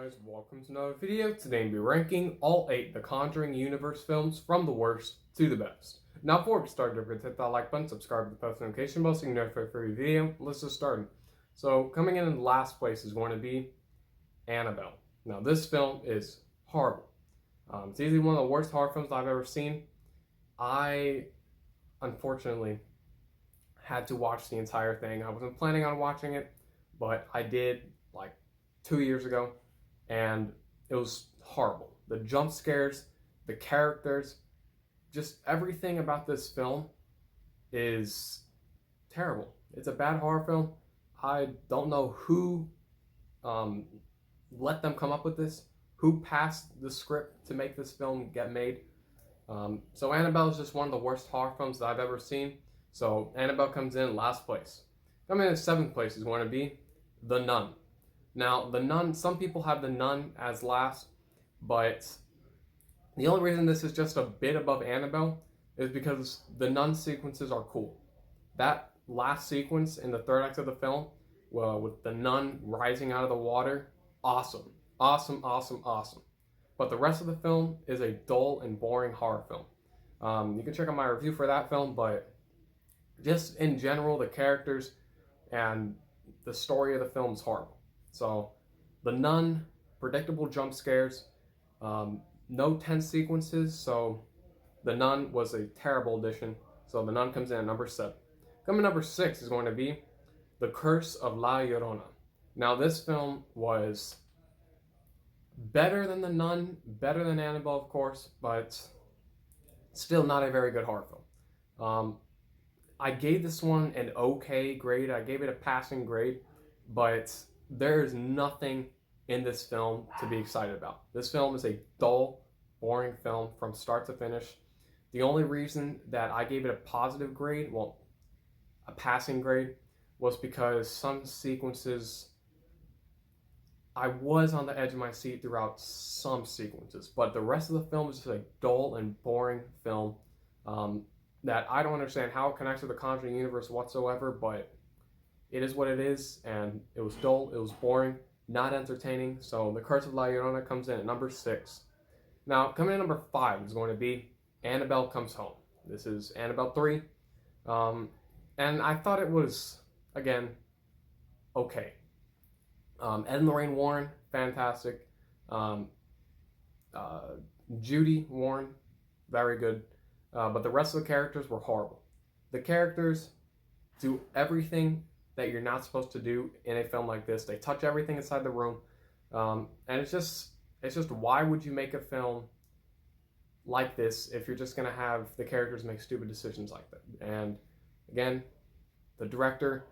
guys, welcome to another video. Today we'll be ranking all 8 The Conjuring universe films from the worst to the best. Now before we start, don't forget to hit that like button, subscribe to the post notification bell so you can notify for every video. Let's just start. So coming in last place is going to be Annabelle. Now this film is horrible. It's easily one of the worst horror films I've ever seen. I unfortunately had to watch the entire thing. I wasn't planning on watching it, but I did like 2 years ago, and it was horrible. The jump scares, the characters, just everything about this film is terrible. It's a bad horror film. I don't know who let them come up with this, who passed the script to make this film get made. So Annabelle is just one of the worst horror films that I've ever seen. So Annabelle comes in last place. Coming in 7th place is going to be The Nun. Now, The Nun, some people have The Nun as last, but the only reason this is just a bit above Annabelle is because The Nun sequences are cool. That last sequence in the third act of the film, well, with the nun rising out of the water, awesome. Awesome, awesome, awesome. But the rest of the film is a dull and boring horror film. You can check out my review for that film, but just in general, the characters and the story of the film is horrible. So, The Nun, predictable jump scares, no tense sequences, so The Nun was a terrible addition. So The Nun comes in at number 7. Coming number 6 is going to be The Curse of La Llorona. Now this film was better than The Nun, better than Annabelle of course, but still not a very good horror film. I gave this one an okay grade. I gave it a passing grade, but there is nothing in this film to be excited about. This film is a dull, boring film from start to finish. The only reason that I gave it a positive grade, well, a passing grade, was because some sequences, I was on the edge of my seat throughout some sequences, but the rest of the film is just a dull and boring film. That I don't understand how it connects to the Conjuring universe whatsoever, but it is what it is, and it was dull, it was boring, not entertaining. So The Curse of La Llorona comes in at number 6. Now, coming in at number 5 is going to be Annabelle Comes Home. This is Annabelle 3, and I thought it was, again, okay. Ed and Lorraine Warren, fantastic. Judy Warren, very good. But the rest of the characters were horrible. The characters do everything that you're not supposed to do in a film like this. They touch everything inside the room. And it's just why would you make a film like this if you're just going to have the characters make stupid decisions like that? And again, the director,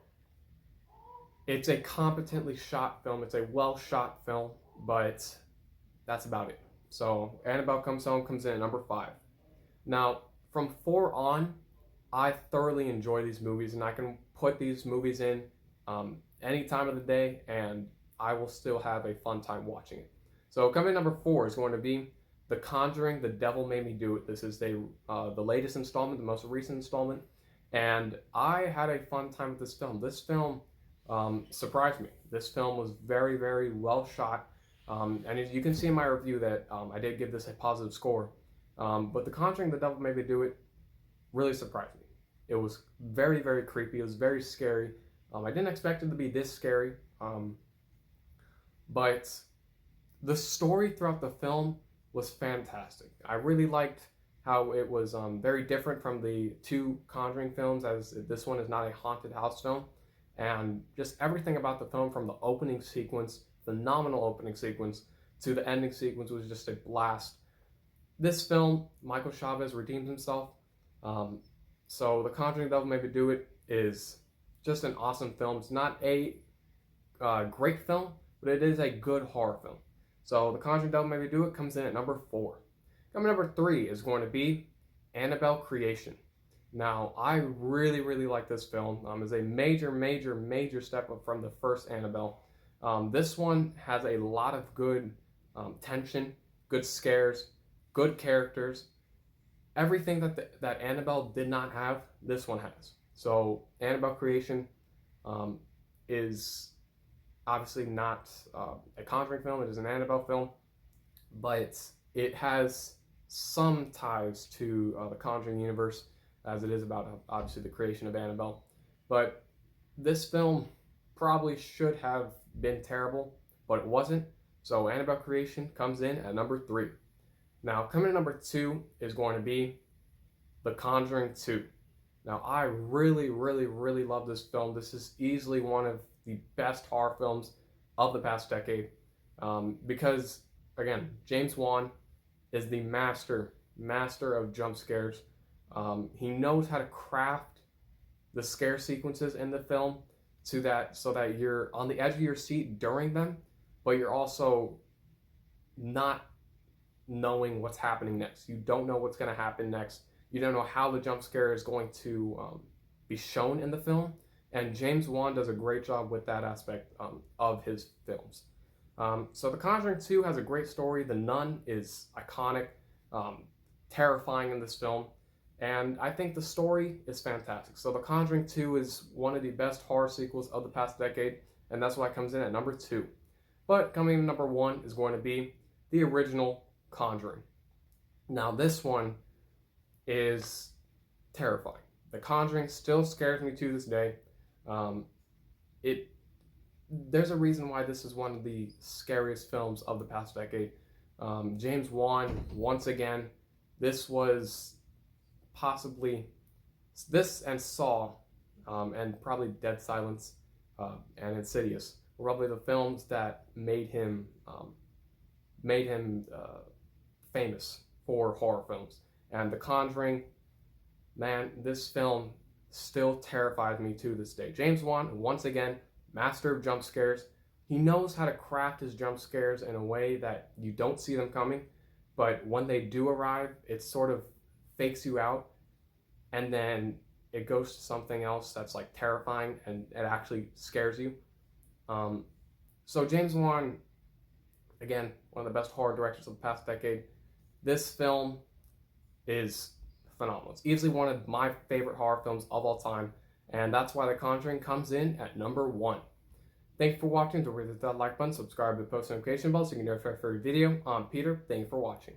it's a competently shot film. It's a well shot film, but that's about it. So Annabelle Comes Home comes in at number 5. Now, from 4 on, I thoroughly enjoy these movies, and I can put these movies in any time of the day, and I will still have a fun time watching it. So coming in number 4 is going to be The Conjuring, The Devil Made Me Do It. This is the latest installment, the most recent installment, and I had a fun time with this film. This film surprised me. This film was very, very well shot, and as you can see in my review that I did give this a positive score. But The Conjuring, The Devil Made Me Do It really surprised me. It was very, very creepy. It was very scary. I didn't expect it to be this scary. But the story throughout the film was fantastic. I really liked how it was very different from the 2 Conjuring films, as this one is not a haunted house film. And just everything about the film, from the opening sequence, phenomenal opening sequence, to the ending sequence, was just a blast. This film, Michael Chavez redeemed himself. So The Conjuring, Devil Made Me Do It is just an awesome film. It's not a great film, but it is a good horror film. So The Conjuring, Devil Made Me Do It comes in at number 4. Coming number 3 is going to be Annabelle Creation. Now, I really, really like this film. It's a major, major, major step up from the first Annabelle. This one has a lot of good tension, good scares, good characters. Everything that Annabelle did not have, this one has. So Annabelle Creation is obviously not a Conjuring film, it is an Annabelle film, but it has some ties to the Conjuring universe, as it is about obviously the creation of Annabelle. But this film probably should have been terrible, but it wasn't. So Annabelle Creation comes in at number 3. Now, coming in number 2 is going to be The Conjuring 2. Now, I really, really, really love this film. This is easily one of the best horror films of the past decade because, again, James Wan is the master of jump scares. He knows how to craft the scare sequences in the film so that you're on the edge of your seat during them, but you're also not knowing what's happening next. You don't know what's going to happen next. You don't know how the jump scare is going to be shown in the film, and James Wan does a great job with that aspect of his films. So The Conjuring 2 has a great story. The Nun is iconic, terrifying in this film, and I think the story is fantastic. So The Conjuring 2 is one of the best horror sequels of the past decade, and that's why it comes in at number 2. But coming in number 1 is going to be the original Conjuring. Now this one is terrifying. The Conjuring still scares me to this day. There's a reason why this is one of the scariest films of the past decade. James Wan, once again, this was possibly this and Saw, and probably Dead Silence and Insidious were probably the films that made him famous for horror films. And The Conjuring, man, this film still terrifies me to this day. James Wan, once again, master of jump scares. He knows how to craft his jump scares in a way that you don't see them coming, but when they do arrive, it sort of fakes you out, and then it goes to something else that's like terrifying, and it actually scares you. So James Wan, again, one of the best horror directors of the past decade. This film is phenomenal. It's easily one of my favorite horror films of all time, and that's why The Conjuring comes in at number 1. Thank you for watching. Don't forget to hit that like button, subscribe to the post notification bell so you can get notified for every video. I'm Peter. Thank you for watching.